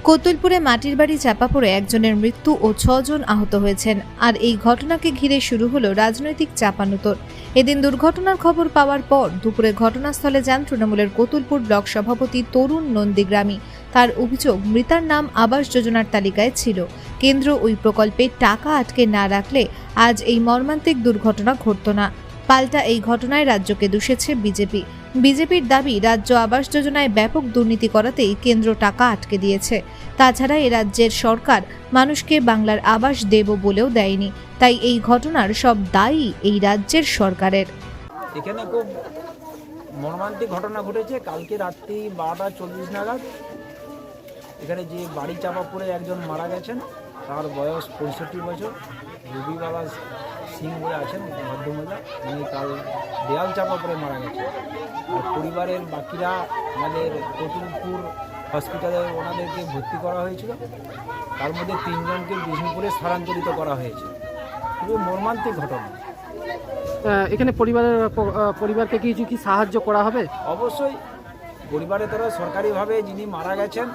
কতুলপুরে মাটির বাড়ি চাপা পড়ে একজনের মৃত্যু ও ৬ জন আহত হয়েছেন। আর এই ঘটনাকে ঘিরে শুরু হলো রাজনৈতিক চাপানুতর। এদিন দুর্ঘটনার খবর পাওয়ার পর দুপুরে ঘটনাস্থলে যান তৃণমূলের কতুলপুর ব্লক সভাপতি তরুণ নন্দীগ্রামী। তার অভিযোগ, মৃতার নাম আবাস যোজনার তালিকায় ছিল। কেন্দ্র ওই প্রকল্পে টাকা আটকে না রাখলে আজ এই মর্মান্তিক দুর্ঘটনা ঘটত না। পাল্টা এই ঘটনায় রাজ্যকে দুষেছে বিজেপির দাবি, রাজ্য আবাস যোজনায় ব্যাপক দুর্নীতি করাতেই কেন্দ্র টাকা আটকে দিয়েছে। তাছাড়া এ রাজ্যের সরকার মানুষকে বাংলার আবাস দেব বলেও দেয়নি, তাই এই ঘটনার সব দায়ী এই রাজ্যের সরকারের। এখানে খুব মর্মান্তিক ঘটনা ঘটেছে। কালকে রাত্রি 12:40 নাগাদ এখানে যে বাড়ি চাপা পড়ে একজন মারা গেছেন, তার বয়স 65 বছর। রবিবালা সিং বলে আছেন ভদ্রমহিলা, উনি কাল দেয়াল চাপা পড়ে মারা গেছেন। আর পরিবারের বাকিরা আমাদের কতুলপুর হসপিটালে ওনাদেরকে ভর্তি করা হয়েছিল। তার মধ্যে 3 জনকে বিষ্ণুপুরে স্থানান্তরিত করা হয়েছে। খুবই মর্মান্তিক ঘটনা। এখানে পরিবারকে কিছু কি সাহায্য করা হবে? অবশ্যই পরিবারের তরফ সরকারিভাবে যিনি মারা গেছেন,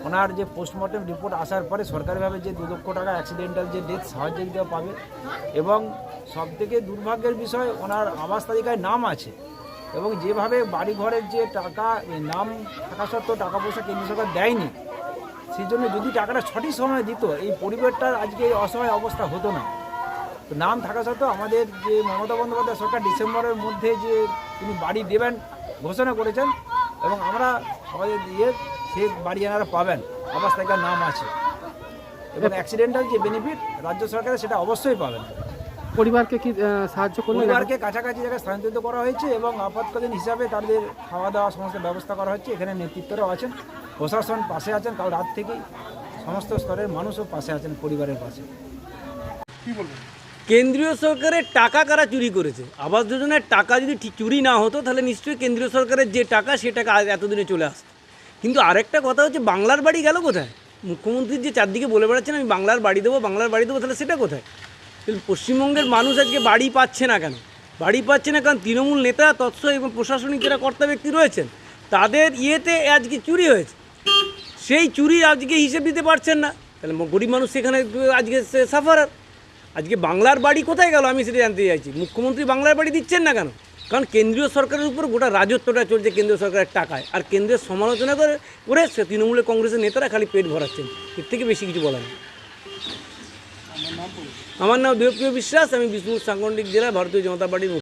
ওনার যে পোস্টমর্টম রিপোর্ট আসার পরে সরকারিভাবে যে 2 লক্ষ টাকা অ্যাক্সিডেন্টাল যে ডেথ সাহায্য দিতে পাবে। এবং সবথেকে দুর্ভাগ্যের বিষয়, ওনার আবাস তালিকায় নাম আছে এবং যেভাবে বাড়িঘরের যে টাকা নাম থাকা সত্ত্বেও টাকা পয়সা কেন্দ্র সরকার দেয়নি, সেই জন্য যদি টাকাটা সঠিক সময় দিত, এই পরিবারটার আজকে এই অসহায় অবস্থা হতো না। তো নাম থাকা সত্ত্বেও আমাদের যে মমতা বন্দ্যোপাধ্যায় সরকার ডিসেম্বরের মধ্যে যে তিনি বাড়ি দেবেন ঘোষণা করেছেন, এবং আমরা আমাদের সে বাড়ি এনারা পাবেন, আবাস তালিকার নাম আছে, এবং অ্যাক্সিডেন্টাল যে বেনিফিট রাজ্য সরকারের সেটা অবশ্যই পাবেন। পরিবারকে কি সাহায্য করবে? পরিবারকে কাছাকাছি জায়গায় স্থানান্তরিত করা হয়েছে এবং আপাতকালীন হিসাবে তাদের খাওয়া দাওয়া সমস্ত ব্যবস্থা করা হচ্ছে। এখানে নেতৃত্বরাও আছেন, প্রশাসন পাশে আছেন, কাল রাত থেকেই সমস্ত স্তরের মানুষও পাশে আছেন, পরিবারের পাশে। কি বলবেন? কেন্দ্রীয় সরকারের টাকা কারা চুরি করেছে? আবাস যোজনার টাকা যদি চুরি না হতো তাহলে নিশ্চয়ই কেন্দ্রীয় সরকারের যে টাকা সে টাকা এতদিনে চলে আসতো। কিন্তু আরেকটা কথা হচ্ছে, বাংলার বাড়ি গেল কোথায়? মুখ্যমন্ত্রী যে চারদিকে বলে বেড়াচ্ছেন আমি বাংলার বাড়ি দেবো, তাহলে সেটা কোথায়? তাহলে পশ্চিমবঙ্গের মানুষ আজকে বাড়ি পাচ্ছে না কেন? বাড়ি পাচ্ছে না কারণ তৃণমূল নেতা, তৎস এবং প্রশাসনিক যারা কর্তা ব্যক্তি রয়েছেন তাদের ইয়েতে আজকে চুরি হয়েছে। সেই চুরি আজকে হিসেব দিতে পারছেন না, তাহলে গরিব মানুষ সেখানে আজকে সাফারার। আজকে বাংলার বাড়ি কোথায় গেল আমি সেটা জানতে চাইছি। মুখ্যমন্ত্রী বাংলার বাড়ি দিচ্ছেন না কেন? কারণ কেন্দ্রীয় সরকারের উপর গোটা রাজত্বটা চলছে কেন্দ্রীয় সরকারের টাকায়, আর কেন্দ্রের সমালোচনা করে তৃণমূলের কংগ্রেসের নেতারা খালি পেট ভরাচ্ছেন। এর থেকে বেশি কিছু বলা নেই। আমার নাম দেবপ্রিয় বিশ্বাস, আমি বিষ্ণুপুর সাংগঠনিক জেলা ভারতীয় জনতা পার্টির